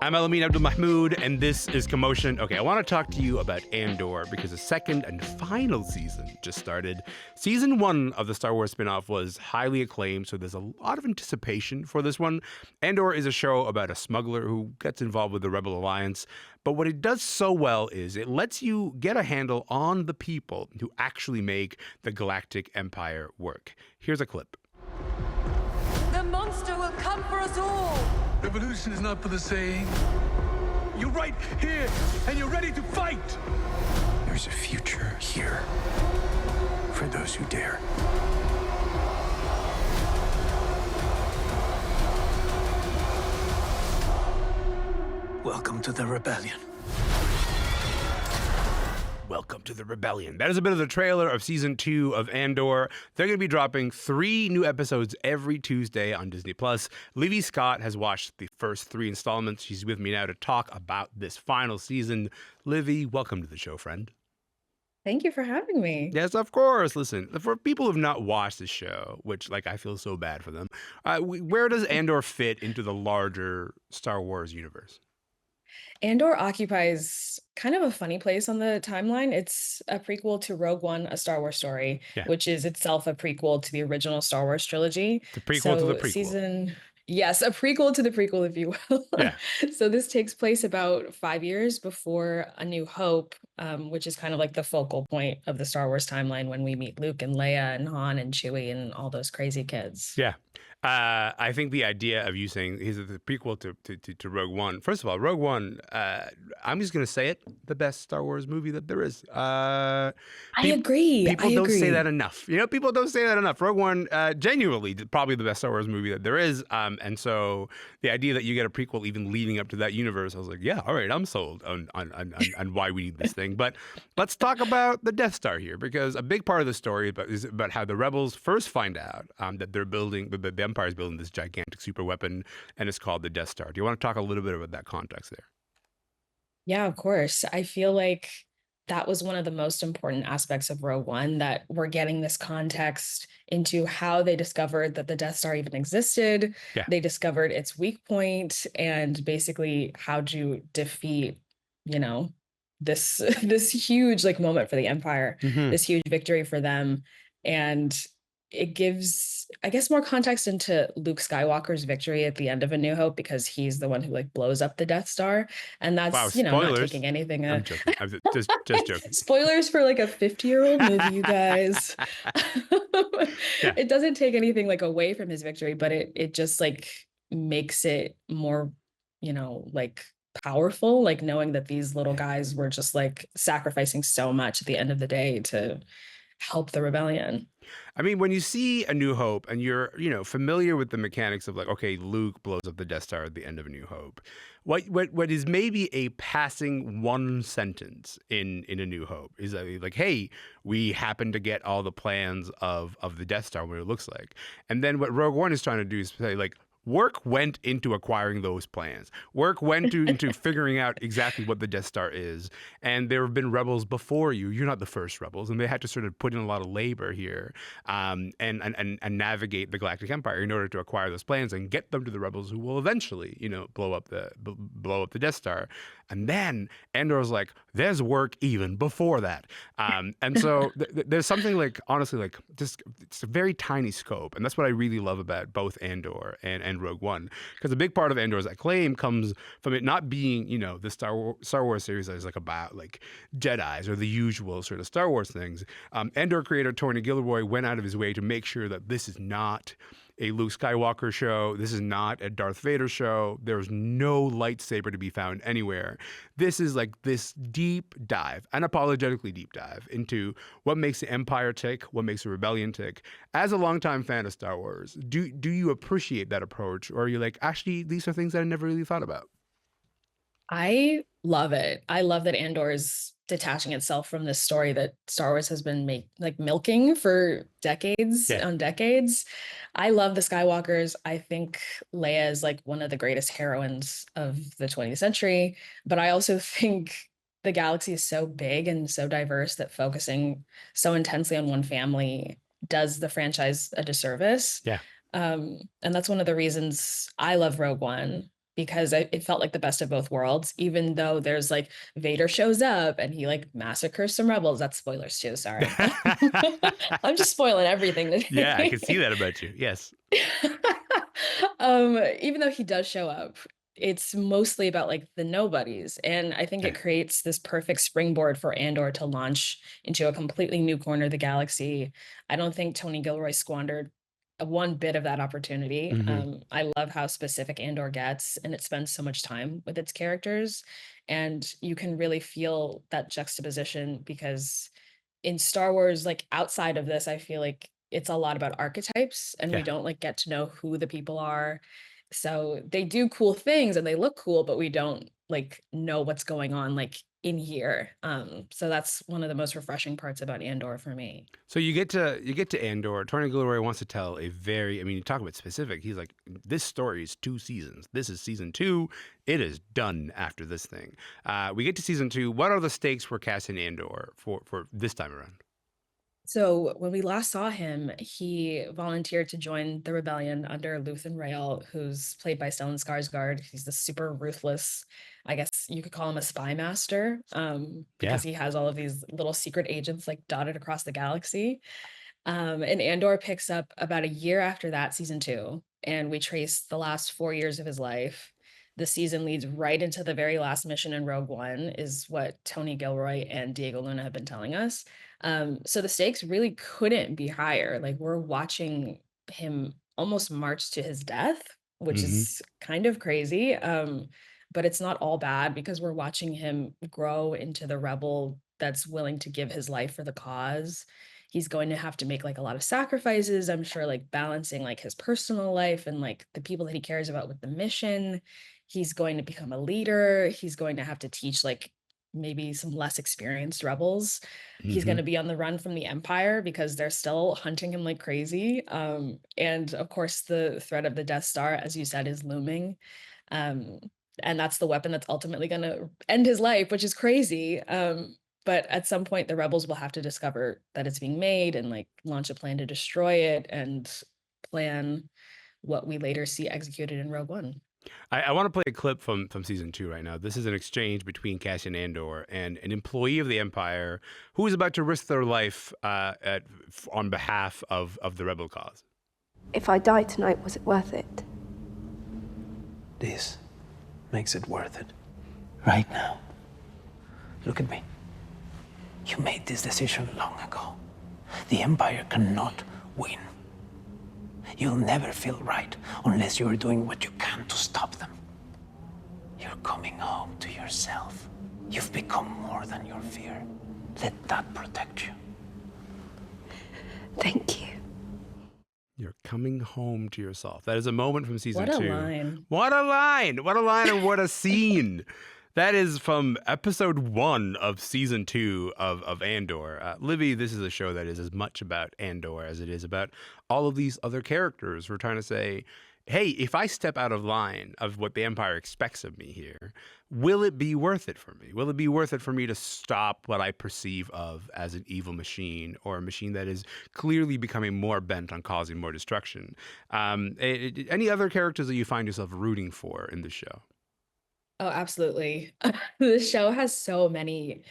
I'm Elamin Abdelmahmoud, and this is Commotion. Okay, I want to talk to you about Andor because the second and final season just started. Season 1 of the Star Wars spinoff was highly acclaimed, so there's a lot of anticipation for this one. Andor is a show about a smuggler who gets involved with the Rebel Alliance, but what it does so well is it lets you get a handle on the people who actually make the Galactic Empire work. Here's a clip. The monster will come for us all! Revolution is not for the saying. You're right here, and you're ready to fight! There's a future here for those who dare. Welcome to the rebellion. Welcome to the Rebellion. That is a bit of the trailer of season 2 of Andor. They're going to be dropping 3 new episodes every Tuesday on Disney+. Lyvie Scott has watched the first 3 installments. She's with me now to talk about this final season. Lyvie, welcome to the show, friend. Thank you for having me. Yes, of course. Listen, for people who have not watched the show, which, I feel so bad for them, where does Andor fit into the larger Star Wars universe? Andor occupies kind of a funny place on the timeline. It's a prequel to Rogue One, A Star Wars Story, which is itself a prequel to the original Star Wars trilogy. It's a prequel to the prequel. Yes, a prequel to the prequel, if you will. Yeah. So this takes place about 5 years before A New Hope, which is kind of like the focal point of the Star Wars timeline when we meet Luke and Leia and Han and Chewie and all those crazy kids. Yeah. I think the idea of you saying he's the prequel to Rogue One. First of all, Rogue One, I'm just going to say it, the best Star Wars movie that there is. I agree. People don't say that enough. People don't say that enough. Rogue One, genuinely, probably the best Star Wars movie that there is. And so the idea that you get a prequel even leading up to that universe, I was like, yeah, all right, I'm sold on why we need this thing. But let's talk about the Death Star here, because a big part of the story is about how the rebels first find out that they're building, the Empire is building this gigantic super weapon, and it's called the Death Star. Do you want to talk a little bit about that context there? Yeah, of course. I feel like that was one of the most important aspects of Rogue One, that we're getting this context into how they discovered that the Death Star even existed. Yeah. They discovered its weak point and basically how to defeat, this this huge moment for the Empire, this huge victory for them. And it gives, I guess, more context into Luke Skywalker's victory at the end of A New Hope, because he's the one who blows up the Death Star. And that's, wow, not taking anything. I'm joking. I'm just joking. Spoilers for a 50-year-old movie, you guys. Yeah. It doesn't take anything away from his victory, but it just makes it more, powerful, knowing that these little guys were just sacrificing so much at the end of the day to help the rebellion. I mean, when you see A New Hope and you're, familiar with the mechanics of okay, Luke blows up the Death Star at the end of A New Hope. What is maybe a passing one sentence in A New Hope is hey, we happen to get all the plans of the Death Star, what it looks like. And then what Rogue One is trying to do is say work went into acquiring those plans. Work went into figuring out exactly what the Death Star is. And there have been rebels before you. You're not the first rebels. And they had to sort of put in a lot of labor here and navigate the Galactic Empire in order to acquire those plans and get them to the rebels who will eventually, blow up the Death Star. And then Andor's there's work even before that. And so there's something honestly, just it's a very tiny scope. And that's what I really love about both Andor and Rogue One, because a big part of Andor's acclaim comes from it not being, the Star Wars series that is about Jedis or the usual sort of Star Wars things. Andor creator Tony Gilroy went out of his way to make sure that this is not a Luke Skywalker show. This is not a Darth Vader show. There's no lightsaber to be found anywhere. This is this deep dive, unapologetically deep dive into what makes the Empire tick, what makes the Rebellion tick. As a longtime fan of Star Wars, do you appreciate that approach, or are you actually, these are things that I never really thought about? I love it. I love that Andor is detaching itself from this story that Star Wars has been milking for decades on decades. I love the Skywalkers. I think Leia is one of the greatest heroines of the 20th century, but I also think the galaxy is so big and so diverse that focusing so intensely on one family does the franchise a disservice. Yeah. And that's one of the reasons I love Rogue One, because it felt like the best of both worlds, even though there's like Vader shows up and he like massacres some rebels. That's spoilers too, sorry. I'm just spoiling everything Yeah, I today. can see that about you. Yes. Even though he does show up, it's mostly about like the nobodies. And I think Okay. it creates this perfect springboard for Andor to launch into a completely new corner of the galaxy. I don't think Tony Gilroy squandered one bit of that opportunity. Hmm. I love how specific Andor gets, and it spends so much time with its characters. And you can really feel that juxtaposition because in Star Wars, like outside of this, I feel like it's a lot about archetypes and we Yeah. don't like get to know who the people are. So they do cool things and they look cool, but we don't like know what's going on like in here. So that's one of the most refreshing parts about Andor for me. So you get to Andor. Tony Gilroy wants to tell a very, I mean, you talk about specific. He's like, this story is 2 seasons. This is season 2. It is done after this thing. We get to season 2. What are the stakes for Cassian Andor for this time around? So when we last saw him, he volunteered to join the rebellion under Luthen Rael, who's played by Stellan Skarsgård. He's the super ruthless, I guess you could call him a spy master, Yeah. because he has all of these little secret agents like dotted across the galaxy. And Andor picks up about a year after that, season 2, and we trace the last 4 years of his life. The season leads right into the very last mission in Rogue One, is what Tony Gilroy and Diego Luna have been telling us. So the stakes really couldn't be higher. Like we're watching him almost march to his death, which Hmm. is kind of crazy. But it's not all bad because we're watching him grow into the rebel that's willing to give his life for the cause. He's going to have to make like a lot of sacrifices, I'm sure, like balancing like his personal life and like the people that he cares about with the mission. He's going to become a leader. He's going to have to teach like maybe some less experienced rebels. He's going Hmm. to be on the run from the Empire because they're still hunting him like crazy. And of course, the threat of the Death Star, as you said, is looming. Um, and that's the weapon that's ultimately going to end his life, which is crazy. But at some point, the rebels will have to discover that it's being made and like launch a plan to destroy it and plan what we later see executed in Rogue One. I want to play a clip from season 2 right now. This is an exchange between Cassian Andor and an employee of the Empire who is about to risk their life on behalf of the rebel cause. If I die tonight, was it worth it? This makes it worth it. Right now. Look at me. You made this decision long ago. The Empire cannot win. You'll never feel right unless you're doing what you can to stop them. You're coming home to yourself. You've become more than your fear. Let that protect you. Thank you. You're coming home to yourself. That is a moment from season 2. What a line. What a line. What a line and what a scene. That is from episode 1 of season 2 of Andor. Lyvie, this is a show that is as much about Andor as it is about all of these other characters. We're trying to say, hey, if I step out of line of what the Empire expects of me here, will it be worth it for me? Will it be worth it for me to stop what I perceive of as an evil machine or a machine that is clearly becoming more bent on causing more destruction? Any other characters that you find yourself rooting for in the show? Oh, absolutely. The show has so many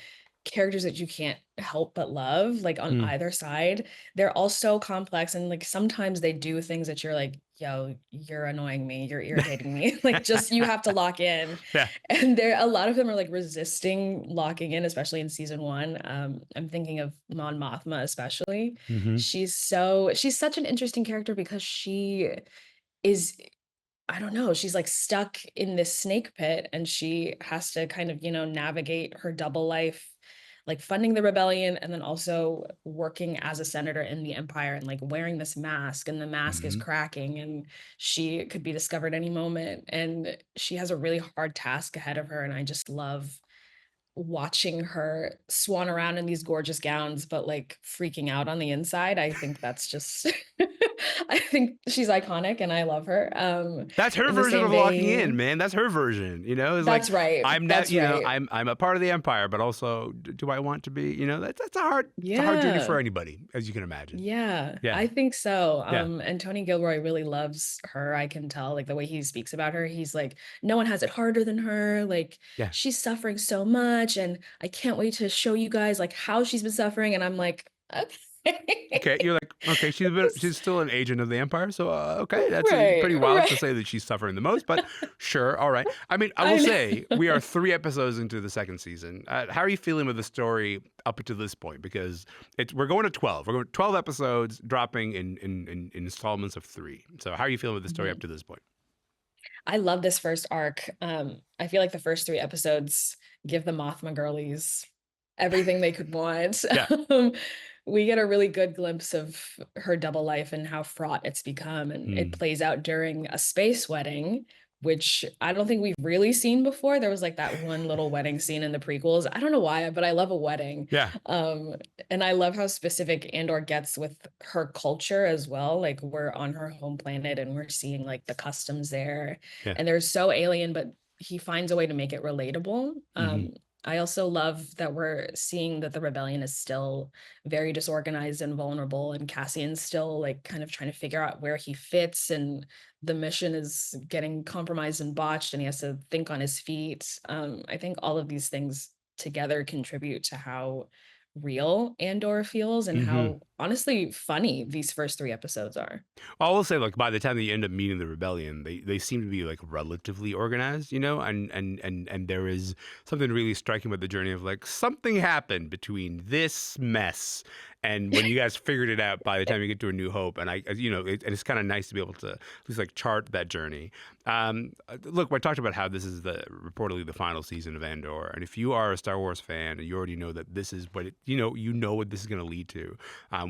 characters that you can't help but love, like on Mm. either side. They're all so complex and like sometimes they do things that you're like, yo, you're annoying me, you're irritating me. Like just you have to lock in. Yeah. And there a lot of them are like resisting locking in, especially in season 1. I'm thinking of Mon Mothma especially. Mm-hmm. She's such an interesting character because she is, I don't know, she's like stuck in this snake pit and she has to kind of, navigate her double life, like funding the rebellion and then also working as a senator in the Empire and like wearing this mask and the mask is Mm-hmm. cracking and she could be discovered any moment. And she has a really hard task ahead of her. And I just love watching her swan around in these gorgeous gowns, but like freaking out on the inside. I think that's just I think she's iconic and I love her. That's her In the version same of locking in, vein, man. That's her version. It's like that's right. I'm not, That's right. I'm a part of the Empire, but also do I want to be? That's it's a hard journey Yeah. for anybody, as you can imagine. Yeah, Yeah. I think so. Yeah. And Tony Gilroy really loves her. I can tell, like the way he speaks about her. He's like, no one has it harder than her. Like Yeah. she's suffering so much, and I can't wait to show you guys like how she's been suffering. And I'm like, Okay, okay. you're like, okay, she's still an agent of the Empire, so okay, that's Right, pretty wild to right. say that she's suffering the most, but sure, all right. I mean, I I will know. say we are 3 episodes into the second season. How are you feeling with the story up to this point? Because we're going to 12. We're going to 12 episodes, dropping in installments of 3. So how are you feeling with the story up Mhm. to this point? I love this first arc. I feel like the first 3 episodes give the Mothma girlies everything they could want. Yeah. Um, we get a really good glimpse of her double life and how fraught it's become, and it Mm. plays out during a space wedding, which I don't think we've really seen before. There was like that one little wedding scene in the prequels. I don't know why, but I love a wedding. Yeah. Um, and I love how specific Andor gets with her culture as well. Like we're on her home planet and we're seeing like the customs there, Yeah. and they're so alien, but he finds a way to make it relatable. Mhm. I also love that we're seeing that the rebellion is still very disorganized and vulnerable, and Cassian's still like kind of trying to figure out where he fits, and the mission is getting compromised and botched, and he has to think on his feet. I think all of these things together contribute to how real Andor feels and Mhm. how honestly funny these first 3 episodes are. I will say, like, by the time that you end up meeting the rebellion, they seem to be like relatively organized, and there is something really striking about the journey of like something happened between this mess and when you guys figured it out. By the time you get to A New Hope, and and it's kind of nice to be able to at least like chart that journey. Look, I talked about how this is reportedly the final season of Andor, and if you are a Star Wars fan, you already know that this is what you know what this is going to lead to,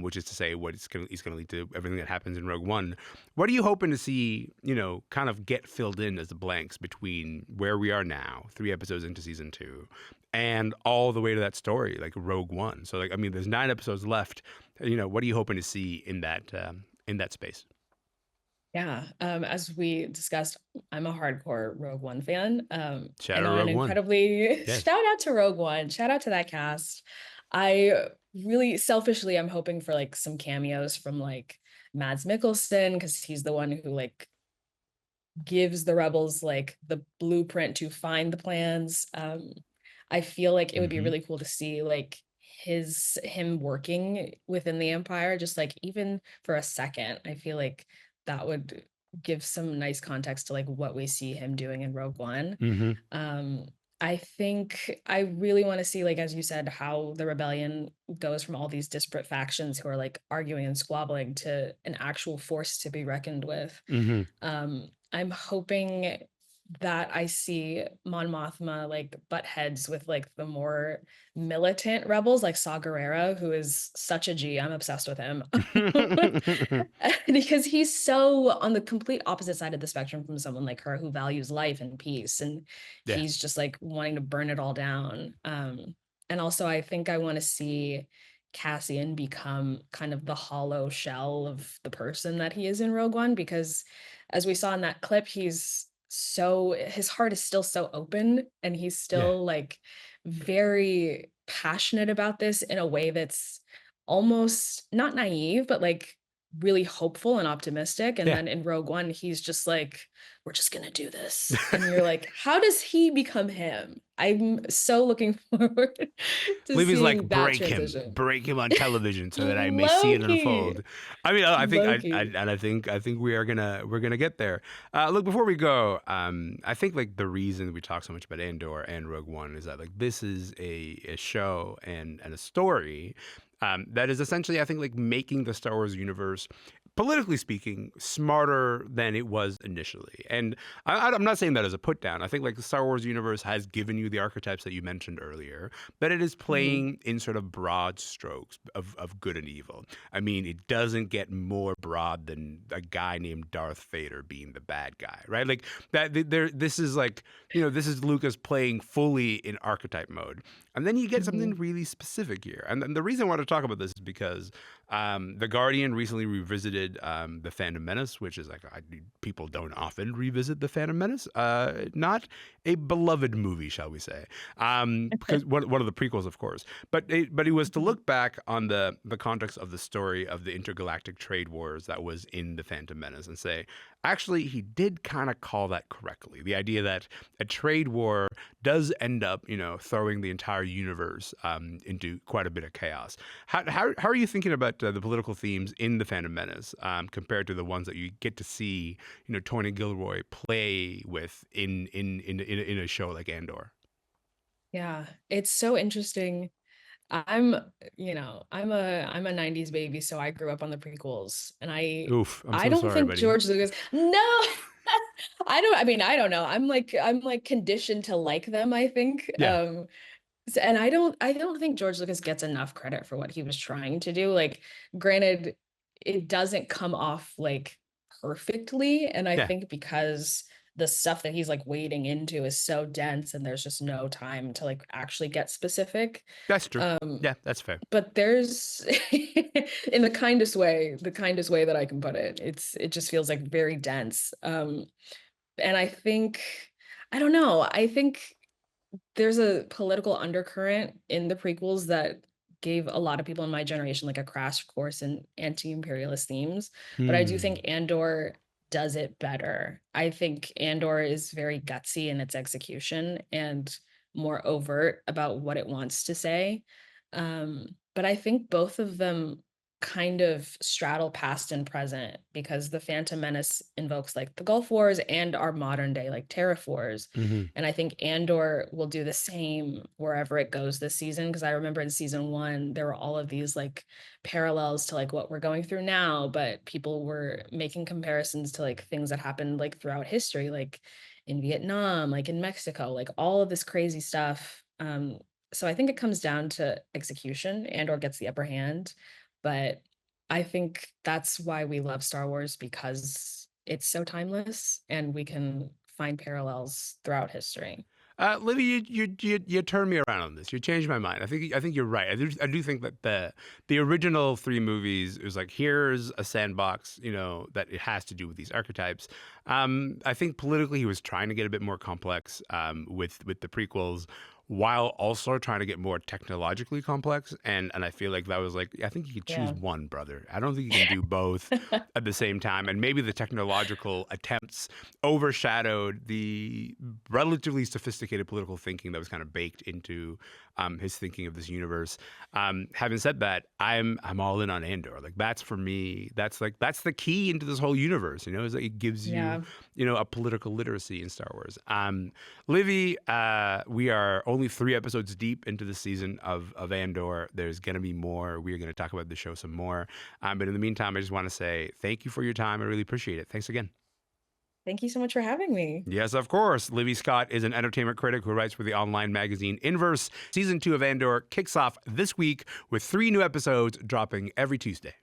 which is to say what it's going to lead to everything that happens in Rogue One. What are you hoping to see, kind of get filled in as the blanks between where we are now, 3 episodes into season 2, and all the way to that story, like Rogue One? So, like, I mean, there's 9 episodes left. What are you hoping to see in that space? Yeah, as we discussed, I'm a hardcore Rogue One fan. Shout And out on Rogue One. incredibly Yes. shout out to Rogue One, shout out to that cast. I really selfishly I'm hoping for like some cameos from like Mads Mikkelsen, because he's the one who like gives the rebels like the blueprint to find the plans. I feel like it would be Mhm. really cool to see like him working within the Empire, just like even for a second. I feel like that would give some nice context to like what we see him doing in Rogue One. Mhm. Um, I think I really want to see, like as you said, how the rebellion goes from all these disparate factions who are like arguing and squabbling to an actual force to be reckoned with. Mhm. I'm hoping that I see Mon Mothma like butt heads with like the more militant rebels like Saw Gerrera, who is such a G. I'm obsessed with him. Because he's so on the complete opposite side of the spectrum from someone like her who values life and peace. And Yeah. he's just like wanting to burn it all down. And also I think I want to see Cassian become kind of the hollow shell of the person that he is in Rogue One, because as we saw in that clip, his heart is still so open, and he's Yeah. still like very passionate about this in a way that's almost not naive, but like really hopeful and optimistic. And Yeah. then in Rogue One, he's just like, we're just gonna do this. And you're like, how does he become him? I'm so looking forward to Lyvie's seeing like, that break transition. him on television so that I may see it Loki. unfold. I mean, I think, Loki. I think we're gonna get there. Look, before we go, I think like the reason we talk so much about Andor and Rogue One is that like this is a show and a story that is essentially, I think, like making the Star Wars universe, politically speaking, smarter than it was initially. And I'm not saying that as a put down. I think like the Star Wars universe has given you the archetypes that you mentioned earlier, but it is playing in sort of broad strokes of good and evil. I mean, it doesn't get more broad than a guy named Darth Vader being the bad guy, right? Like that. This is like, this is Lucas playing fully in archetype mode. And then you get something really specific here. And the reason I want to talk about this is because The Guardian recently revisited The Phantom Menace, which is like, people don't often revisit The Phantom Menace. Not a beloved movie, shall we say. Because one of the prequels, of course. But it was to look back on the context of the story of the intergalactic trade wars that was in The Phantom Menace and say, actually, he did kind of call that correctly. The idea that a trade war does end up, throwing the entire universe into quite a bit of chaos. How are you thinking about the political themes in The Phantom Menace compared to the ones that you get to see, Tony Gilroy play with in a show like Andor? Yeah, it's so interesting. I'm a 90s baby, so I grew up on the prequels, and I I'm so don't sorry, think buddy. George Lucas. No, I don't know. I'm like conditioned to like them, I think. Yeah. And I don't think George Lucas gets enough credit for what he was trying to do. Like, granted, it doesn't come off like perfectly, and I think because the stuff that he's like wading into is so dense and there's just no time to like actually get specific. That's true. Yeah, that's fair. But there's in the kindest way that I can put it. It just feels like very dense. And I think, I don't know, I think there's a political undercurrent in the prequels that gave a lot of people in my generation like a crash course in anti-imperialist themes. But I do think Andor does it better. I think Andor is very gutsy in its execution and more overt about what it wants to say. But I think both of them kind of straddle past and present, because the Phantom Menace invokes like the Gulf Wars and our modern day like tariff wars. And I think Andor will do the same wherever it goes this season, because I remember in season 1 there were all of these like parallels to like what we're going through now, but people were making comparisons to like things that happened like throughout history, like in Vietnam, like in Mexico, like all of this crazy stuff. So I think it comes down to execution. Andor gets the upper hand. But I think that's why we love Star Wars, because it's so timeless and we can find parallels throughout history. Lyvie, you turned me around on this. You changed my mind. I think you're right. I do think that the original 3 movies, it was like, here's a sandbox, that it has to do with these archetypes. I think politically he was trying to get a bit more complex with the prequels, while also trying to get more technologically complex. And I feel like that was like, I think you could choose one, brother. I don't think you can do both at the same time. And maybe the technological attempts overshadowed the relatively sophisticated political thinking that was kind of baked into his thinking of this universe. Having said that, I'm all in on Andor. Like, that's for me, that's the key into this whole universe, is that it gives you, a political literacy in Star Wars. Lyvie, we are only 3 episodes deep into the season of Andor. There's going to be more. We're going to talk about the show some more. But in the meantime, I just want to say thank you for your time. I really appreciate it. Thanks again. Thank you so much for having me. Yes, of course. Lyvie Scott is an entertainment critic who writes for the online magazine Inverse. Season 2 of Andor kicks off this week with 3 new episodes dropping every Tuesday.